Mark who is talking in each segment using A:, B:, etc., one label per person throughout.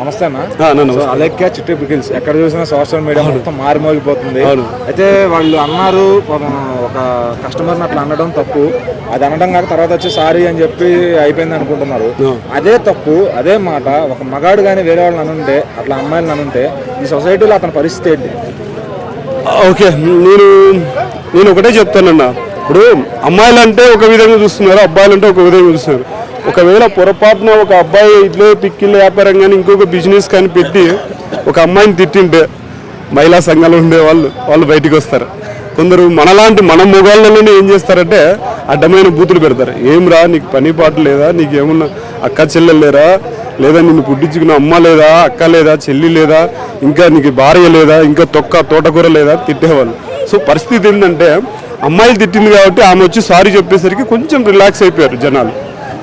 A: నమస్తే అన్న. అలెక్యా చిట్టి పికిల్స్ ఎక్కడ చూసినా సోషల్ మీడియా మొత్తం మారిమోగిపోతుంది. అయితే వాళ్ళు అన్నారు ఒక కస్టమర్ని అట్లా అనడం తప్పు, అది అనడం కాక తర్వాత వచ్చి సారీ అని చెప్పి అయిపోయింది అనుకుంటున్నారు. అదే తప్పు, అదే మాట ఒక మగాడు కానీ వేరే వాళ్ళని అనుంటే, అట్లా అమ్మాయిలను అనుంటే ఈ సొసైటీలో అతని పరిస్థితి ఏంటి?
B: ఓకే, నేను ఒకటే చెప్తానన్నా. ఇప్పుడు అమ్మాయిలు అంటే ఒక విధంగా చూస్తున్నారు, అబ్బాయిలు అంటే ఒక విధంగా చూస్తున్నారు. ఒకవేళ పొరపాటున ఒక అబ్బాయి ఇట్లే పిక్కిళ్ళ వ్యాపారం కానీ ఇంకొక బిజినెస్ కానీ పెట్టి ఒక అమ్మాయిని తిట్టింటే మహిళా సంఘాలు ఉండే వాళ్ళు బయటికి వస్తారు. కొందరు మనలాంటి మన మొగాళ్ళలోనే ఏం చేస్తారంటే అడ్డమైన బూతులు పెడతారు. ఏం రా, నీకు పని పాటు లేదా, నీకు ఏమన్నా అక్క చెల్లెలు లేరా, లేదా నిన్ను పుట్టించుకున్న అమ్మ లేదా, అక్క లేదా, చెల్లి లేదా, ఇంకా నీకు భార్య లేదా, ఇంకా తోటకూర లేదా, తిట్టేవాళ్ళు. సో పరిస్థితి ఏంటంటే అమ్మాయిలు తిట్టింది కాబట్టి ఆమె వచ్చి సారీ చెప్పేసరికి కొంచెం రిలాక్స్ అయిపోయారు జనాలు.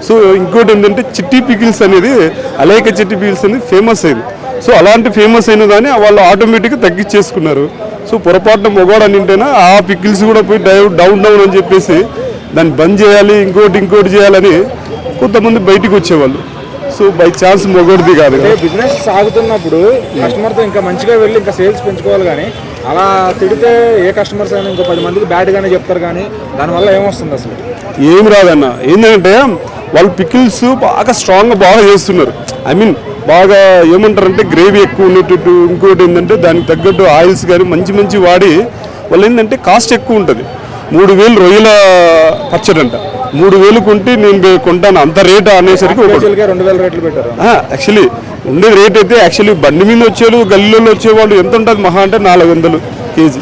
B: సో ఇంకోటి ఏంటంటే చిట్టి పికిల్స్ అనేది, అలేక చిట్టి పికిల్స్ అనేది ఫేమస్ అయింది. సో అలాంటి ఫేమస్ అయిన దాన్ని వాళ్ళు ఆటోమేటిక్గా తగ్గించేసుకున్నారు. సో పొరపాటున మొగోడు అని ఉంటేనే ఆ పికిల్స్ కూడా పోయి డౌన్ అని చెప్పేసి దాన్ని బంద్ చేయాలి, ఇంకోటి చేయాలని కొంతమంది బయటికి వచ్చేవాళ్ళు. సో బై ఛాన్స్ మొగోడిది కాదు.
A: బిజినెస్ సాగుతున్నప్పుడు కస్టమర్తో ఇంకా మంచిగా వెళ్ళి ఇంకా సేల్స్ పెంచుకోవాలి, కానీ అలా తిడితే ఏ కస్టమర్స్ అయినా ఇంకో 10 మందికి బ్యాడ్గానే చెప్తారు, కానీ దానివల్ల ఏమొస్తుంది? అసలు
B: ఏం రాదన్న. ఏంటంటే వాళ్ళు పికిల్స్ బాగా స్ట్రాంగ్గా బాగా చేస్తున్నారు. ఐ మీన్ బాగా ఏమంటారంటే గ్రేవీ ఎక్కువ ఉండేటట్టు, ఇంకోటి ఏంటంటే దానికి తగ్గట్టు ఆయిల్స్ కానీ మంచి వాడి వాళ్ళు ఏంటంటే కాస్ట్ ఎక్కువ ఉంటుంది. 3000 రొయ్యల పచ్చడి అంట, 3000 కొంటే నేను కొంటాను అంత రేట్ అనేసరికి
A: 2000 రేట్లు పెట్టారు.
B: యాక్చువల్లీ ఉండే రేట్ అయితే యాక్చువల్లీ బండి మీద వచ్చేవాళ్ళు, గల్లీలో వచ్చేవాళ్ళు ఎంత ఉంటుంది మహా అంటే 400 కేజీ,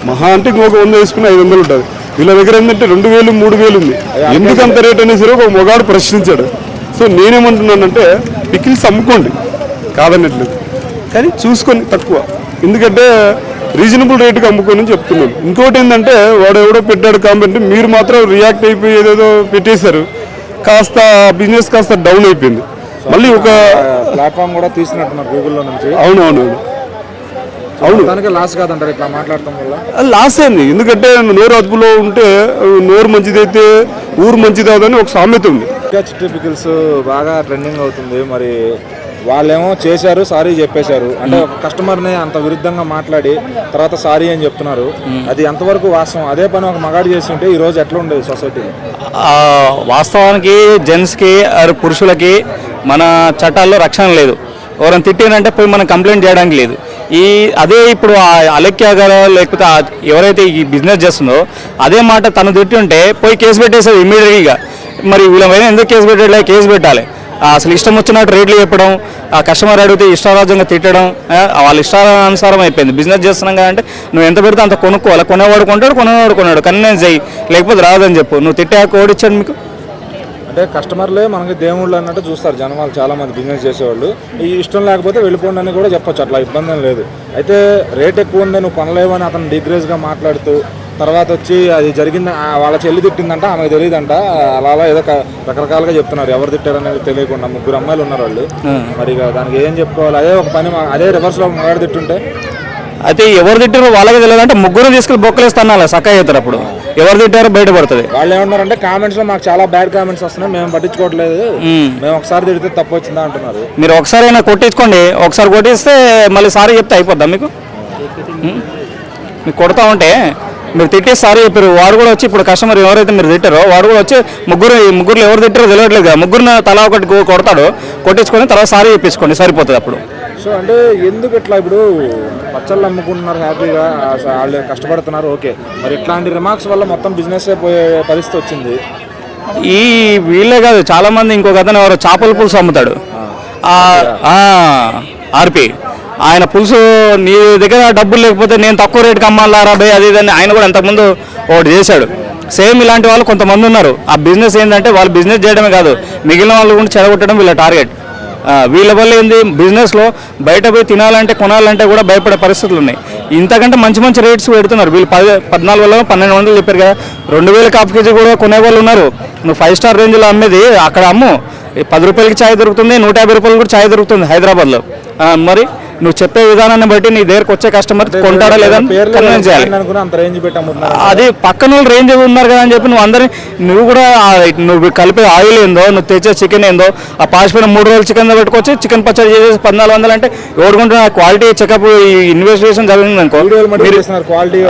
B: మహా అంటే ఇంకొక 100 వేసుకుని 500 ఉంటుంది. వీళ్ళ దగ్గర ఏంటంటే 2000 3000 ఉంది. ఎందుకు అంత రేట్ అనేసరికి ఒక మొగాడు ప్రశ్నించాడు. సో నేనేమంటున్నానంటే పికిల్స్ అమ్ముకోండి కాదన్నట్లేదు, కానీ చూసుకొని తక్కువ, ఎందుకంటే రీజనబుల్ రేటుకి అమ్ముకొని చెప్తున్నాను. ఇంకోటి ఏంటంటే వాడు ఎవడో పెట్టాడు కాబట్టి మీరు మాత్రం రియాక్ట్ అయిపోయి ఏదేదో పెట్టేశారు, కాస్త బిజినెస్ కాస్త డౌన్ అయిపోయింది. మళ్ళీ ఒక
A: ప్లాట్ఫామ్ కూడా తీసినట్టున్నారు గూగుల్లో నుంచి.
B: అవును
A: దానికి లాస్ కాదంటారు ఇట్లా మాట్లాడటం వల్ల?
B: లాస్ అయింది, ఎందుకంటే నోరు అదుపులో ఉంటే నోరు మంచిదైతే ఊరు మంచిది అవుదని ఒక సామెత ఉంది.
A: చిట్టి పికిల్స్ బాగా ట్రెండింగ్ అవుతుంది. మరి వాళ్ళేమో చేశారు, సారీ చెప్పేశారు అంటే ఒక కస్టమర్ని అంత విరుద్ధంగా మాట్లాడి తర్వాత సారీ అని చెప్తున్నారు. అది ఎంతవరకు వాస్తవం? అదే పని ఒక మగాడు చేస్తుంటే ఈ రోజు ఎట్లా ఉండేది సొసైటీ?
C: వాస్తవానికి జెంట్స్కి పురుషులకి మన చట్టాల్లో రక్షణ లేదు. ఎవరైనా తిట్టినంటే పోయి మనం కంప్లైంట్ చేయడానికి లేదు. అదే ఇప్పుడు అలెక్యా గారు లేకపోతే ఎవరైతే ఈ బిజినెస్ చేస్తుందో అదే మాట తను తిట్టి ఉంటే పోయి కేసు పెట్టేసేది ఇమ్మీడియట్గా. మరి వీళ్ళ పైన ఎందుకు కేసు పెట్టాలి? కేసు పెట్టాలి. అసలు ఇష్టం వచ్చినట్టు రేట్లు చెప్పడం, ఆ కస్టమర్ అడిగితే ఇష్టారాజ్యంగా తిట్టడం, వాళ్ళ ఇష్టానుసారం అయిపోయింది. బిజినెస్ చేస్తున్నాం కదంటే నువ్వు ఎంత పెడితే అంత కొనుక్కోవాలి. కొనేవాడు కొన్నాడు కన్వీనెన్స్ చేయి, లేకపోతే రాదని చెప్పు. నువ్వు తిట్టే కోడిచ్చాడు మీకు
A: అంటే కస్టమర్లే మనకి దేవుళ్ళు అన్నట్టు చూస్తారు జనాలు, చాలా మంది బిజినెస్ చేసేవాళ్ళు. ఈ ఇష్టం లేకపోతే వెళ్ళిపోండి అని కూడా చెప్పొచ్చు, అట్లా ఇబ్బంది ఏం లేదు. అయితే రేట్ ఎక్కువ ఉంది నువ్వు కొనలేవని అతను డిగ్రేస్గా మాట్లాడుతూ తర్వాత వచ్చి అది జరిగింది, వాళ్ళ చెల్లి తిట్టిందంట, ఆమెకు తెలియదంట, అలా ఏదో రకరకాలుగా చెప్తున్నారు. ఎవరు తిట్టారనేది తెలియకుండా 3 అమ్మాయిలు ఉన్నారు వాళ్ళు. మరి దానికి ఏం చెప్పుకోవాలి? అదే ఒక పని, అదే రివర్స్లో మగాడు తిట్టుంటే
C: అయితే ఎవరు తిట్టారో వాళ్ళకి తెలియదు అంటే ముగ్గురు తీసుకెళ్ళి బొక్కలేస్తాను సక్క అవుతారు. అప్పుడు ఎవరు తిట్టారో బయటపడుతుంది.
A: వాళ్ళు ఏమన్నారంటే కామెంట్స్ లో మాకు చాలా బ్యాడ్ కామెంట్స్ వస్తున్నాయి, మేము పట్టించుకోవట్లేదు, మేము ఒకసారి తిడితే తప్పు వచ్చిందా అంటున్నారు.
C: మీరు ఒకసారి అయినా కొట్టించుకోండి, ఒకసారి కొట్టిస్తే మళ్ళీ సారీ చెప్తే అయిపోద్దా మీకు? మీకు కొడతా ఉంటే మీరు తిట్టి సారీ చెప్పారు, వాడు కూడా వచ్చి ఇప్పుడు కస్టమర్ ఎవరైతే మీరు తిట్టారో వాడు కూడా వచ్చి ముగ్గురు ఎవరు తిట్టారో తెలియట్లేదు కదా, ముగ్గురిని తలా ఒకటి కొడతాడు, కొట్టించుకొని తర్వాత సారీ చెప్పించుకోండి, సరిపోతుంది అప్పుడు.
A: సో అంటే ఎందుకు ఇట్లా ఇప్పుడు పచ్చళ్ళు అమ్ముకుంటున్నారు హ్యాపీగా, వాళ్ళు కష్టపడుతున్నారు, ఓకే, మరి ఇట్లాంటి రిమార్క్స్ వల్ల మొత్తం బిజినెస్ పోయే పరిస్థితి వచ్చింది.
C: వీళ్ళే కాదు చాలా మంది, ఇంకొక అతను ఎవరో చేపల పులుసు అమ్ముతాడు, ఆర్పి, ఆయన పులుసు నీ దగ్గర డబ్బులు లేకపోతే నేను తక్కువ రేటుకి అమ్మాలా బే అది ఇదని ఆయన కూడా అంతకుముందు ఒకటి చేశాడు. సేమ్ ఇలాంటి వాళ్ళు కొంతమంది ఉన్నారు. ఆ బిజినెస్ ఏంటంటే వాళ్ళు బిజినెస్ చేయడమే కాదు మిగిలిన వాళ్ళు కూడా చెడగొట్టడం వీళ్ళ టార్గెట్. వీళ్ళ వల్ల ఏంది, బిజినెస్లో బయట పోయి తినాలంటే కొనాలంటే కూడా భయపడే పరిస్థితులు ఉన్నాయి. ఇంతకంటే మంచి రేట్స్ పెడుతున్నారు వీళ్ళు. 1400 1200 చెప్పారు కదా, 2000 కాఫ్ కేజీ కూడా కొనేవాళ్ళు ఉన్నారు. నువ్వు 5 స్టార్ రేంజ్లో అమ్మేది అక్కడ అమ్ము, 10 రూపాయలకి ఛాయ్ దొరుకుతుంది, 150 రూపాయలు కూడా ఛాయ్ దొరుకుతుంది హైదరాబాద్లో. మరి నువ్వు చెప్పే విధానాన్ని బట్టి నీ దగ్గరకు వచ్చే కస్టమర్ కొంటాడా లేదా కన్విన్స్ చేయాలి.
A: అనుకుని అంత రేంజ్ పెట్టి అమ్ముతున్నారు.
C: అది పక్కన వాళ్ళు రేంజ్ ఉన్నారు కదా అని చెప్పి నువ్వు కూడా నువ్వు కలిపే ఆయిల్ ఏందో, నువ్వు తెచ్చే చికెన్ ఏందో, ఆ పాసిపోయిన 3 రోజులు చికెన్ పెట్టుకోవచ్చు, చికెన్ పచ్చడి చేసేసి 1400 అంటే ఎవడుకుంటున్నా క్వాలిటీ చెకప్ ఇన్వెస్టిగేషన్ జరిగింది అనుకో,
A: క్వాలిటీ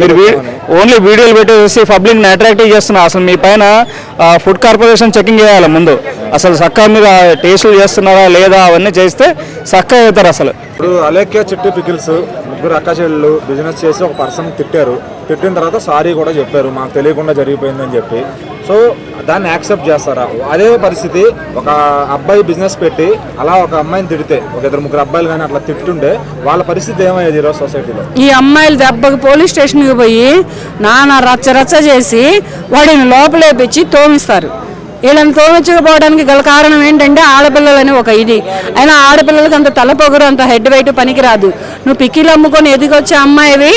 C: మీరు ఓన్లీ వీడియోలు పెట్టేసి పబ్లిక్ అట్రాక్టివ్ చేస్తున్నారు. అసలు మీ పైన ఫుడ్ కార్పొరేషన్ చెకింగ్ చేయాలి ముందు, అసలు చక్కగా మీరు టేస్టులు చేస్తున్నారా లేదా అవన్నీ చేస్తే చక్కగా అవుతారు. అసలు
A: ఇప్పుడు అలేఖ్య చిట్టి పికిల్స్ ముగ్గురు అక్క చెల్లెళ్ళు బిజినెస్ చేసి ఒక పర్సన్ తిట్టారు, తిట్టిన తర్వాత సారీ కూడా చెప్పారు మాకు తెలియకుండా జరిగిపోయిందని చెప్పి. సో దాన్ని యాక్సెప్ట్ చేస్తారా? అదే పరిస్థితి ఒక అబ్బాయి బిజినెస్ పెట్టి అలా ఒక అమ్మాయిని తిడితే, ఒక 2-3 అబ్బాయిలు కానీ అట్లా తిట్టుంటే వాళ్ళ పరిస్థితి ఏమయ్యేది ఈరోజు సొసైటీలో?
D: ఈ అమ్మాయిలు దెబ్బకి పోలీస్ స్టేషన్కి పోయి నానా రచ్చ చేసి వాడిని లోపలేపించి తోమిస్తారు. వీళ్ళని తోమించకపోవడానికి గల కారణం ఏంటంటే ఆడపిల్లలని ఒక ఇది అయినా ఆడపిల్లలకి అంత తలపొగరు, అంత హెడ్ వెయిట్ పనికిరాదు. నువ్వు పిక్కిలు అమ్ముకొని ఎదిగొచ్చే అమ్మాయివి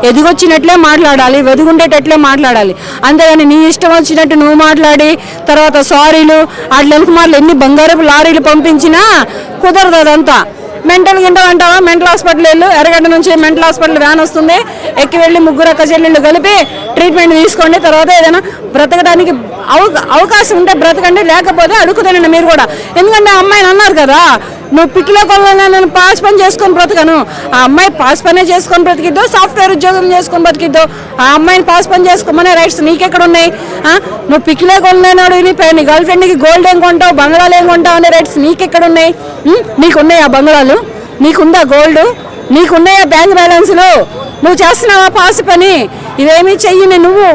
D: ఎదిగొచ్చినట్లే మాట్లాడాలి, వెదుగుండేటట్లే మాట్లాడాలి. అంతేగాని నీ ఇష్టం వచ్చినట్టు నువ్వు మాట్లాడి తర్వాత సారీలు వాటి మార్లు ఎన్ని బంగారపు లారీలు పంపించినా కుదరదు. అదంతా మెంటల్ అంటావా? మెంటల్ హాస్పిటల్ వెళ్ళు, ఎర్రగడ్డ నుంచి మెంటల్ హాస్పిటల్ వ్యాన్ వస్తుంది, ఎక్కి వెళ్ళి ముగ్గురు అక్క చెల్లెళ్ళు కలిపి ట్రీట్మెంట్ తీసుకోండి. తర్వాత ఏదైనా బ్రతకడానికి అవకాశం ఉంటే బ్రతకండి, లేకపోతే అడుగుతానండి మీరు కూడా. ఎందుకంటే ఆ అమ్మాయిని అన్నారు కదా, నువ్వు పిక్కిలో కొల్లని నేను పాస్ పని చేసుకొని బ్రతకను. ఆ అమ్మాయి పాస్ పనే చేసుకొని బ్రతికిద్దో, సాఫ్ట్వేర్ ఉద్యోగం చేసుకొని బ్రతికిద్దో, ఆ అమ్మాయిని పాస్ పని చేసుకోమనే రైట్స్ నీకెక్కడ ఉన్నాయి? నువ్వు పిక్కిలే కొనలేనాడు, నీ గర్ల్ ఫ్రెండ్కి గోల్డ్ ఏం కొంటావు, బంగాళాలు ఏం కొంటావు అనే రైట్స్ నీకెక్కడ ఉన్నాయి? నీకున్నాయి ఆ బంగాళాలు? నీకుందా గోల్డ్? నీకున్నాయా బ్యాంక్ బ్యాలెన్స్లు? నువ్వు చేస్తున్నావా పాస్ పని? ఇవేమీ చెయ్యని నువ్వు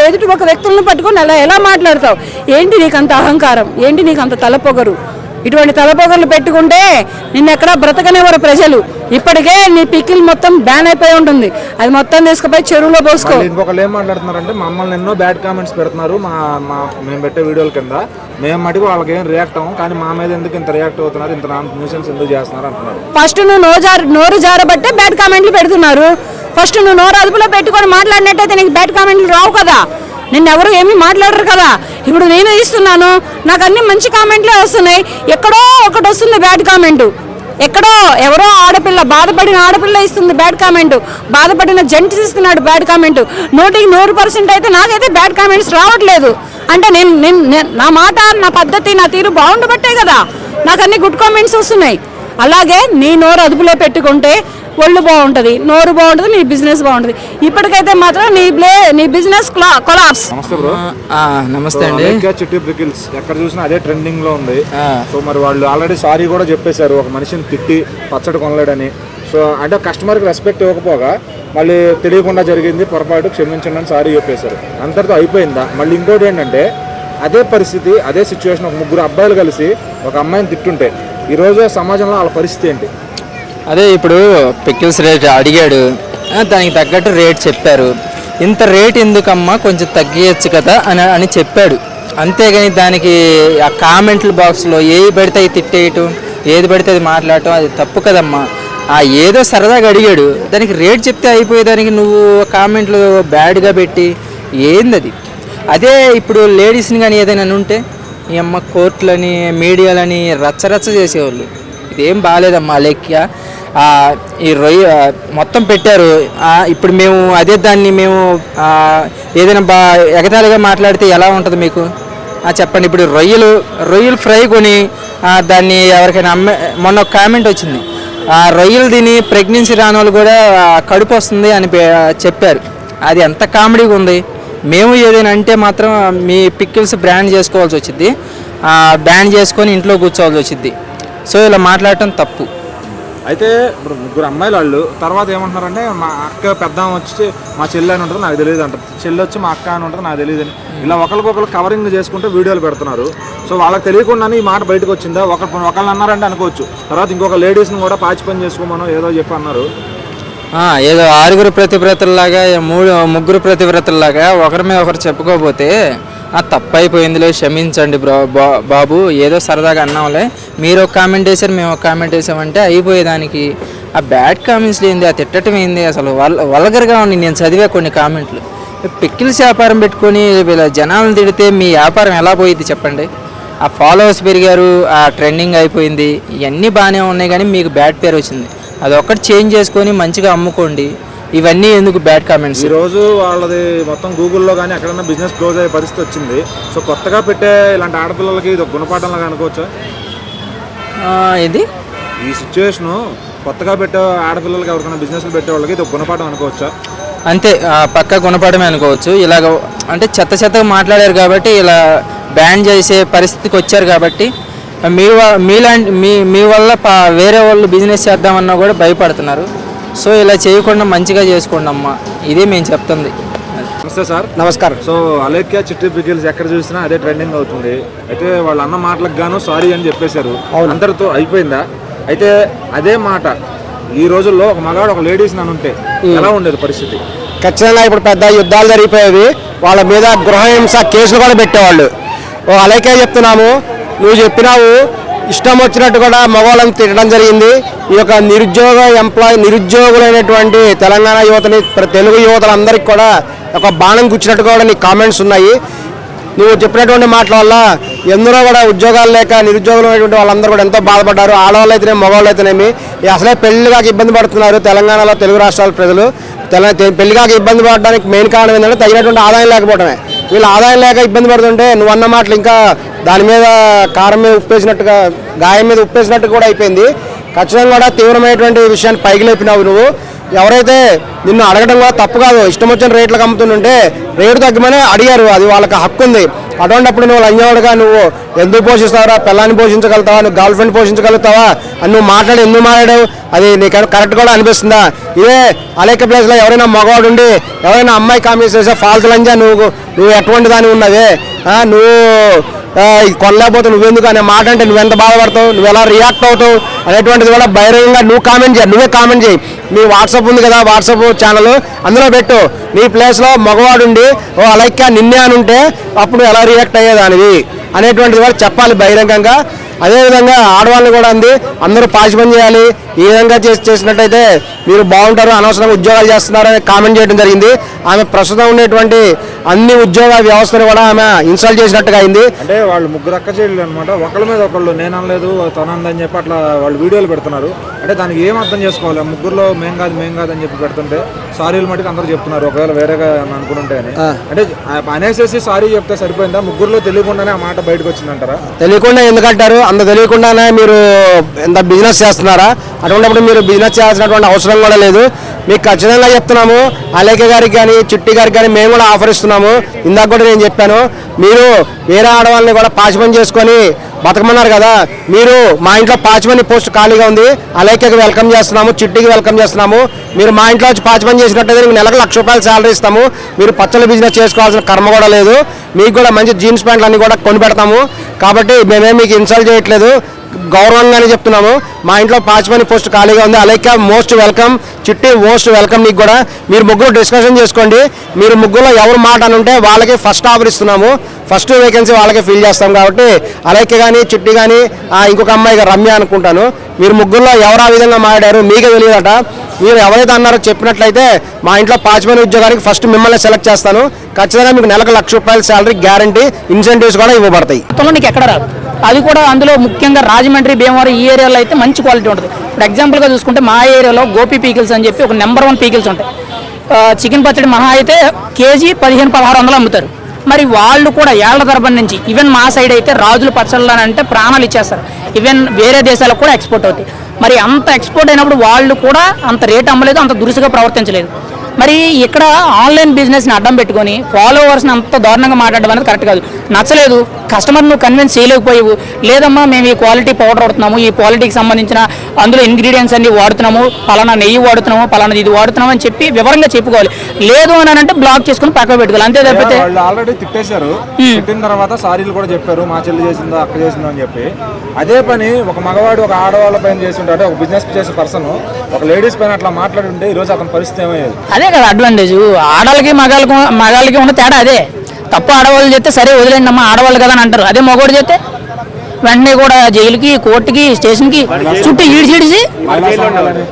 D: ఎదుటి ఒక వ్యక్తులను పట్టుకొని ఎలా మాట్లాడతావు? ఏంటి నీకు అంత అహంకారం? ఏంటి నీకు అంత తలపొగరు? ఇటువంటి తలపొగర్లు పెట్టుకుంటే నిన్నెక్కడ బ్రతకనివ్వరు ప్రజలు. ఇప్పటికే నీ పిక్కిల్ మొత్తం బ్యాన్ అయిపోయి ఉంటుంది, అది మొత్తం తీసుకుపోయి చెరువులో పోసుకో.
A: ఇంకొకళ్ళు ఏం మాట్లాడుతున్నారంటే మమ్మల్ని ఎన్నో బ్యాడ్ కామెంట్స్ పెడుతున్నారు మేము పెట్టే వీడియోల కింద, మేము మటుకు వాళ్ళకి ఏం రియాక్ట్ అవ్వం, కానీ మా మీద ఎందుకు ఇంత రియాక్ట్ అవుతున్నారు, ఇంత న్యూసెన్స్ ఎందుకు చేస్తున్నారు అంటున్నారు.
D: ఫస్ట్ నువ్వు నోరు జారబట్టే బ్యాడ్ కామెంట్లు పెడుతున్నారు. ఫస్ట్ నువ్వు నోరు అదుపులో పెట్టుకొని మాట్లాడినట్టయితే నీకు బ్యాడ్ కామెంట్లు రావు కదా, నిన్నెవరు ఏమీ మాట్లాడరు కదా. ఇప్పుడు నేను ఇస్తున్నాను, నాకు అన్ని మంచి కామెంట్లే వస్తున్నాయి, ఎక్కడో ఒకటి వస్తుంది బ్యాడ్ కామెంటు. ఎక్కడో ఎవరో ఆడపిల్ల, బాధపడిన ఆడపిల్ల ఇస్తుంది బ్యాడ్ కామెంట్, బాధపడిన జంట ఇస్తున్నాడు బ్యాడ్ కామెంట్. 100% అయితే నాకైతే బ్యాడ్ కామెంట్స్ రావట్లేదు. అంటే నేను నా మాట, నా పద్ధతి, నా తీరు బాగుండబట్టే కదా నాకు అన్ని గుడ్ కామెంట్స్ వస్తున్నాయి. అలాగే నీ నోరు అదుపులో పెట్టుకుంటే ఒళ్ళు బాగుంటుంది, నోరు బాగుంటుంది, నీ బిజినెస్ బాగుంటుంది. ఇప్పటికైతే మాత్రం నీ బిజినెస్ కొలాప్స్.
A: నమస్తే బ్రో.
E: నమస్తే అండి.
A: చిట్టి పికిల్స్ ఎక్కడ చూసినా అదే ట్రెండింగ్ లో ఉంది. సో మరి వాళ్ళు ఆల్రెడీ సారీ కూడా చెప్పేశారు, ఒక మనిషిని తిట్టి పచ్చడి కొనలేడని. సో అంటే కస్టమర్కి రెస్పెక్ట్ ఇవ్వకపోగా మళ్ళీ తెలియకుండా జరిగింది పొరపాటు, క్షమించండి అని సారీ చెప్పేశారు, అంతటితో అయిపోయిందా? మళ్ళీ ఇంకోటి ఏంటంటే అదే పరిస్థితి, అదే సిచ్యువేషన్ ఒక 3 అబ్బాయిలు కలిసి ఒక అమ్మాయిని తిట్టుంటే ఈరోజు సమాజంలో వాళ్ళ పరిస్థితి ఏంటి?
E: అదే ఇప్పుడు పికిల్స్ రేట్ అడిగాడు, దానికి తగ్గట్టు రేట్ చెప్పారు. ఇంత రేట్ ఎందుకమ్మా, కొంచెం తగ్గించచ్చు కదా అని చెప్పాడు. అంతేగాని దానికి ఆ కామెంట్ల బాక్స్లో ఏది పడితే అది తిట్టేయటం, ఏది పడితే అది మాట్లాడటం అది తప్పు కదమ్మా. ఏదో సరదాగా అడిగాడు, దానికి రేట్ చెప్తే అయిపోయేదానికి నువ్వు కామెంట్లు బ్యాడ్గా పెట్టి ఏంది అది? అదే ఇప్పుడు లేడీస్ని కానీ ఏదైనా ఉంటే ఈ అమ్మ కోర్టులని మీడియాలని రచ్చరచ్చ చేసేవాళ్ళు. ఇదేం బాగాలేదమ్మా లెక్క. ఈ రొయ్య మొత్తం పెట్టారు. ఇప్పుడు మేము అదే దాన్ని మేము ఏదైనా ఎగతాళిగా మాట్లాడితే ఎలా ఉంటుంది మీకు చెప్పండి. ఇప్పుడు రొయ్యలు ఫ్రై కొని దాన్ని ఎవరికైనా మొన్న ఒక కామెంట్ వచ్చింది, రొయ్యలు తిని ప్రెగ్నెన్సీ రాని వాళ్ళు కూడా కడుపు వస్తుంది అని చెప్పారు. అది ఎంత కామెడీగా ఉంది. మేము ఏదైనా అంటే మాత్రం మీ పికిల్స్ బ్రాండ్ చేసుకోవాల్సి వచ్చింది, బ్యాన్ చేసుకొని ఇంట్లో కూర్చోవాల్సి వచ్చింది. సో ఇలా మాట్లాడటం తప్పు.
A: అయితే ఇప్పుడు 3 అమ్మాయిలు వాళ్ళు తర్వాత ఏమంటున్నారంటే మా అక్క పెద్ద వచ్చి మా చెల్లి అని ఉంటుంది నాకు తెలియదు అంటారు, చెల్లి వచ్చి మా అక్క అని ఉంటుంది నాకు తెలియదు అని, ఇలా ఒకరికొకరు కవరింగ్ చేసుకుంటూ వీడియోలు పెడుతున్నారు. సో వాళ్ళకి తెలియకుండానే ఈ మాట బయటకు వచ్చిందా? ఒకళ్ళు అన్నారంటే అనుకోవచ్చు, తర్వాత ఇంకొక లేడీస్ని కూడా పాచి పని చేసుకోమనో ఏదో చెప్పి అన్నారు.
E: ఏదో 6 ప్రతివ్రతల్లాగా 3 ప్రతివ్రతల్లాగా ఒకరి మీద ఒకరు చెప్పుకోకపోతే తప్పైపోయిందిలే, క్షమించండి బాబు, ఏదో సరదాగా అన్నాంలే, మీరు ఒక కామెంట్ వేసారు మేము ఒక కామెంట్ వేసామంటే అయిపోయేదానికి ఆ బ్యాడ్ కామెంట్స్ ఏంది, ఆ తిట్టడం ఏంది, అసలు వల్గర్గా ఉంది. నేను చదివా కొన్ని కామెంట్లు. పిక్కిల్స్ వ్యాపారం పెట్టుకొని వీళ్ళ జనాలను తిడితే మీ వ్యాపారం ఎలా పోయింది చెప్పండి? ఆ ఫాలోవర్స్ పెరిగారు, ఆ ట్రెండింగ్ అయిపోయింది, ఇవన్నీ బాగానే ఉన్నాయి, కానీ మీకు బ్యాడ్ పేరు వచ్చింది. అదొక్కటి చేంజ్ చేసుకొని మంచిగా అమ్ముకోండి. ఇవన్నీ ఎందుకు బ్యాడ్ కామెంట్స్?
A: ఈ రోజు వాళ్ళది మొత్తం గూగుల్లో కానీ ఎక్కడైనా బిజినెస్ క్లోజ్ అయ్యే పరిస్థితి వచ్చింది. సో కొత్తగా పెట్టే ఇలాంటి ఆడపిల్లలకి ఇది ఒక గుణపాఠంలాగా అనుకోవచ్చా?
E: ఇది
A: ఈ సిచ్యువేషను కొత్తగా పెట్టే ఆడపిల్లలకి ఎవరికైనా బిజినెస్లు పెట్టే వాళ్ళకి ఇది ఒక గుణపాఠం అనుకోవచ్చా?
E: అంతే, పక్క గుణపాఠమే అనుకోవచ్చు. ఇలాగ అంటే చెత్తగా మాట్లాడారు కాబట్టి ఇలా బ్యాన్ చేసే పరిస్థితికి వచ్చారు కాబట్టి మీ వల్ల వేరే వాళ్ళు బిజినెస్ చేద్దామన్నా కూడా భయపడుతున్నారు. సో ఇలా చేయకుండా మంచిగా చేసుకోండి అమ్మా, ఇదే మేము చెప్తుంది.
A: నమస్తే సార్.
F: నమస్కారం.
A: సో అలేఖ్య చిట్టి పికిల్స్ ఎక్కడ చూసినా అదే ట్రెండింగ్ అవుతుంది. అయితే వాళ్ళ అన్న మాటలకు గాను సారీ అని చెప్పేశారు, అందరితో అయిపోయిందా? అయితే అదే మాట ఈ రోజుల్లో ఒక మగాడు ఒక లేడీస్ అని ఉంటే ఎలా ఉండేది పరిస్థితి?
F: ఖచ్చితంగా ఇప్పుడు పెద్ద యుద్ధాలు జరిగిపోయేవి, వాళ్ళ మీద గృహహింస కేసులు కూడా పెట్టేవాళ్ళు. అలేఖ్య చెప్తున్నాము, నువ్వు చెప్పినావు ఇష్టం వచ్చినట్టు కూడా మగవాళ్ళని తిట్టడం జరిగింది. ఈ యొక్క నిరుద్యోగులైనటువంటి తెలంగాణ యువతని, తెలుగు యువతలందరికీ కూడా ఒక బాణం గుచ్చినట్టు కూడా నీ కామెంట్స్ ఉన్నాయి. నువ్వు చెప్పినటువంటి మాటల వల్ల ఎందరో కూడా ఉద్యోగాలు లేక నిరుద్యోగులు అనేటువంటి వాళ్ళందరూ కూడా ఎంతో బాధపడ్డారు. ఆడవాళ్ళు అయితేనే మగవాళ్ళు అయితేనేమి అసలే పెళ్లిగాక ఇబ్బంది పడుతున్నారు తెలంగాణలో, తెలుగు రాష్ట్రాల ప్రజలు. పెళ్లిగాక ఇబ్బంది పడడానికి మెయిన్ కారణం ఏంటంటే తగినటువంటి ఆదాయం లేకపోవడమే. వీళ్ళు ఆదాయం లేక ఇబ్బంది పడుతుంటే నువ్వు అన్న మాటలు ఇంకా దాని మీద కారం మీద ఉప్పేసినట్టుగా, గాయం మీద ఉప్పేసినట్టు కూడా అయిపోయింది. ఖచ్చితంగా కూడా తీవ్రమైనటువంటి విషయాన్ని పైకి లేపినావు నువ్వు. ఎవరైతే నిన్ను అడగడం కూడా తప్పు కాదు, ఇష్టం వచ్చిన రేట్లకు అమ్ముతుంటే రేటు తగ్గమని అడిగారు, అది వాళ్ళకి హక్కు ఉంది. అటువంటిప్పుడు నువ్వు లంజవాడుగా నువ్వు ఎందుకు పోషిస్తావా, పిల్లాన్ని పోషించగలుగుతావా, నువ్వు గర్ల్ ఫ్రెండ్ పోషించగలుగుతావా అని నువ్వు ఎందుకు మాట్లాడావు? అది నీకు కరెక్ట్ కూడా అనిపిస్తుందా? ఇదే అలేఖ్య ప్లేస్లో ఎవరైనా మగవాడు ఉండి ఎవరైనా అమ్మాయి కామెంట్స్ చేసే ఫాల్తు లంజా నువ్వు ఎటువంటి దాని ఉన్నవే, నువ్వు కొనలేకపోతే నువ్వెందుకు అనే మాట అంటే నువ్వెంత బాధపడతావు, నువ్వు ఎలా రియాక్ట్ అవుతావు అనేటువంటిది కూడా బహిరంగంగా నువ్వే కామెంట్ చేయి. నీ వాట్సాప్ ఉంది కదా, వాట్సాప్ ఛానల్, అందులో పెట్టు. నీ ప్లేస్లో మగవాడుండి అలేఖ్య నిన్నే అని ఉంటే అప్పుడు ఎలా రియాక్ట్ అయ్యేదానివి అనేటువంటిది కూడా చెప్పాలి బహిరంగంగా. అదేవిధంగా ఆడవాళ్ళని కూడా అంది అందరూ పాచి పని చేయాలి, ఈ విధంగా చేసినట్టయితే మీరు బాగుంటారు, అనవసరంగా ఉద్యోగాలు చేస్తున్నారని కామెంట్ చేయడం జరిగింది. ఆమె ప్రస్తుతం ఉండేటువంటి అన్ని ఉద్యోగ వ్యవస్థను కూడా ఆమె ఇన్స్టాల్ చేసినట్టుగా అయింది.
A: అంటే వాళ్ళు ముగ్గురు అక్క చెల్లెలు అనమాట, ఒకళ్ళ మీద ఒకళ్ళు నేను అనలేదు తనందని చెప్పి అట్లా వాళ్ళు వీడియోలు పెడుతున్నారు. అంటే దానికి ఏం అర్థం చేసుకోవాలి? ముగ్గురులో మేం కాదు అని చెప్పి పెడుతుంటే సారీలు మటుకు అందరూ చెప్తున్నారు, ఒకవేళ వేరేగా అనుకుంటుంటే అని. అంటే అనేసేసి సారీ చెప్తే సరిపోయిందా? ముగ్గురులో తెలియకుండానే ఆ మాట బయటకు వచ్చిందంటారా?
F: తెలియకుండా ఎందుకంటారు? అంత తెలియకుండానే మీరు ఎంత బిజినెస్ చేస్తున్నారా? అటువంటిప్పుడు మీరు బిజినెస్ చేయాల్సినటువంటి అవసరం కూడా లేదు. మీకు ఖచ్చితంగా చెప్తున్నాము, అలేఖ్య గారికి కానీ చిట్టి గారికి కానీ మేము కూడా ఆఫర్ ఇస్తున్నాము. ఇందాక కూడా నేను చెప్పాను, మీరు వేరే ఆడవాళ్ళని కూడా పాచిపని చేసుకొని బతకమన్నారు కదా, మీరు మా ఇంట్లో పాచిపని పోస్ట్ ఖాళీగా ఉంది, అలేఖ్యకి వెల్కమ్ చేస్తున్నాము, చిట్టికి వెల్కమ్ చేస్తున్నాము. మీరు మా ఇంట్లో వచ్చి పాచిపని చేసినట్టయితే మీకు నెలకు ₹1,00,000 శాలరీ ఇస్తాము. మీరు పచ్చళ్ళ బిజినెస్ చేసుకోవాల్సిన కర్మ కూడా లేదు. మీకు కూడా మంచి జీన్స్ ప్యాంట్లు అన్నీ కూడా కొని పెడతాము. కాబట్టి మేమేం మీకు ఇన్సల్ట్ చేయట్లేదు, గౌరవంగానే చెప్తున్నాము. మా ఇంట్లో పాచిపని పోస్ట్ ఖాళీగా ఉంది, అలేఖ్య మోస్ట్ వెల్కమ్, చిట్టి మోస్ట్ వెల్కమ్. మీకు కూడా మీరు ముగ్గురు డిస్కషన్ చేసుకోండి. మీరు ముగ్గురులో ఎవరు మాట అని ఉంటే వాళ్ళకి ఫస్ట్ ఆఫర్ ఇస్తున్నాము, ఫస్ట్ వేకెన్సీ వాళ్ళకే ఫిల్ చేస్తాం. కాబట్టి అలేఖ్య కానీ చిట్టి కానీ ఇంకొక అమ్మాయి రమ్య అనుకుంటాను, మీరు ముగ్గురులో ఎవరు ఆ విధంగా మాట్లాడారు మీకే తెలియదట. మీరు ఎవరైతే అన్నారో చెప్పినట్లయితే మా ఇంట్లో పాచిపని ఉద్యోగానికి ఫస్ట్ మిమ్మల్ని సెలెక్ట్ చేస్తాను. ఖచ్చితంగా మీకు నెలకు ₹1,00,000 శాలరీ గ్యారంటీ, ఇన్సెంటివ్స్ కూడా ఇవ్వబడతాయి.
G: నీకు ఎక్కడ రాదు, అది కూడా అందులో ముఖ్యంగా రాజమండ్రి, భీమవరం ఈ ఏరియాలో అయితే మంచి క్వాలిటీ ఉంటుంది. ఇప్పుడు ఎగ్జాంపుల్గా చూసుకుంటే మా ఏరియాలో గోపి పీకిల్స్ అని చెప్పి ఒక నెంబర్ 1 పీకిల్స్ ఉంటాయి. చికెన్ పచ్చడి మహా అయితే కేజీ 1500-1600 అమ్ముతారు. మరి వాళ్ళు కూడా ఏళ్ల తరబడి నుంచి, ఈవెన్ మా సైడ్ అయితే రాజుల పచ్చళ్ళు అని అంటే ప్రాణాలు ఇచ్చేస్తారు. ఈవెన్ వేరే దేశాలకు కూడా ఎక్స్పోర్ట్ అవుతాయి. మరి అంత ఎక్స్పోర్ట్ అయినప్పుడు వాళ్ళు కూడా అంత రేట్ అమ్మలేదు, అంత దురుసుగా ప్రవర్తించలేదు. మరి ఇక్కడ ఆన్లైన్ బిజినెస్ని అడ్డం పెట్టుకొని ఫాలోవర్స్ని అంత దారుణంగా మాట్లాడడం అనేది కరెక్ట్ కాదు. నచ్చలేదు, కస్టమర్ నువ్వు కన్విన్స్ చేయలేకపోయావు, లేదమ్మా మేము ఈ క్వాలిటీ పౌడర్ వాడుతున్నాము, ఈ క్వాలిటీకి సంబంధించిన అందులో ఇంగ్రీడియంట్స్ అన్ని వాడుతున్నాము, పలానా నెయ్యి వాడుతున్నాము, పలానా ఇది వాడుతున్నాము అని చెప్పి వివరంగా చెప్పుకోవాలి. లేదు అని అంటే బ్లాక్ చేసుకుని పక్కన పెట్టుకోవాలి, అంతే తప్పితే.
A: వాళ్ళు ఆల్రెడీ తిట్టేశారు, తిట్టిన తర్వాత సారీలు కూడా చెప్పారు, మా చెల్లి చేసిందో అక్క చేసిందో అని చెప్పి. అదే పని ఒక మగవాడు ఒక ఆడవాళ్ళ పైన చేసి ఉంటాడు, ఒక బిజినెస్ చేసే పర్సన్ ఒక లేడీస్ పైన అట్లా మాట్లాడుంటే ఈరోజు అతని పరిస్థితి ఏమయ్యేది?
G: అదే కదా అడ్వాంటేజ్. ఆడవాళ్ళకి మగాళ్ళకి ఉన్న తేడా అదే. తప్పు ఆడవాళ్ళు చేస్తే సరే వదిలేండి అమ్మా, ఆడవాళ్ళు కదా అని అంటారు. అదే మగవాడు చేస్తే వెంటనే కూడా జైలుకి, కోర్టుకి, స్టేషన్కి చుట్టూ ఈడ్చిడిసి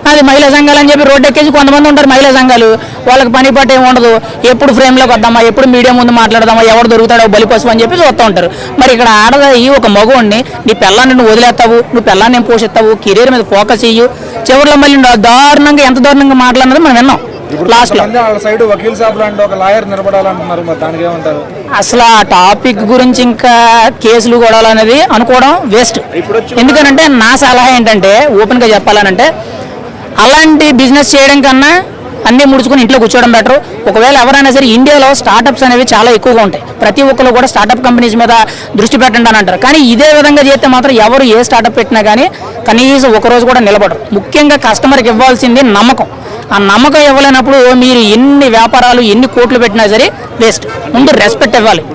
G: అది మహిళా సంఘాలు అని చెప్పి రోడ్డు ఎక్కేసి కొంతమంది ఉంటారు మహిళా సంఘాలు. వాళ్ళకి పని పట్టు ఏమి ఉండదు, ఎప్పుడు ఫ్రేమ్లోకి వద్దామా, ఎప్పుడు మీడియా ముందు మాట్లాడదామా, ఎవరు దొరుకుతాడో బలిపశువు అని చెప్పి చూస్తూ ఉంటారు. మరి ఇక్కడ ఆడదా ఈ ఒక మగవాడిని నీ పిల్లాన్ని నువ్వు వదిలేస్తావు, నువ్వు పిల్లాన్ని ఏం పోషిస్తావు, కెరీర్ మీద ఫోకస్ ఇయ్యు, చివరిలో మళ్ళీ దారుణంగా ఎంత దారుణంగా మాట్లాడినది మనం విన్నాం లాస్ట్ లో.
A: కొంతమంది వాళ్ళ సైడ్ వకీల్ సాబ్ లాంటి ఒక లాయర్ నిలబడాలంటున్నారు, మరి దానికి ఏమంటారు?
G: అసలు ఆ టాపిక్ గురించి ఇంకా కేసులు కూడా అనేది అనుకోవడం వేస్ట్. ఎందుకనంటే నా సలహా ఏంటంటే ఓపెన్గా చెప్పాలనంటే అలాంటి బిజినెస్ చేయడం కన్నా అన్నీ ముడుచుకొని ఇంట్లో కూర్చోవడం బెటర్. ఒకవేళ ఎవరైనా సరే ఇండియాలో స్టార్టప్స్ అనేవి చాలా ఎక్కువగా ఉంటాయి, ప్రతి ఒక్కరు కూడా స్టార్టప్ కంపెనీస్ మీద దృష్టి పెట్టండి అని అంటారు. కానీ ఇదే విధంగా చేస్తే మాత్రం ఎవరు ఏ స్టార్టప్ పెట్టినా కానీ కనీసం ఒకరోజు కూడా నిలబడరు. ముఖ్యంగా కస్టమర్కి ఇవ్వాల్సింది నమ్మకం. ఆ నమ్మకం ఇవ్వలేనప్పుడు మీరు ఎన్ని వ్యాపారాలు ఎన్ని కోట్లు పెట్టినా సరే వేస్ట్. ముందు రెస్పెక్ట్ ఇవ్వాలి.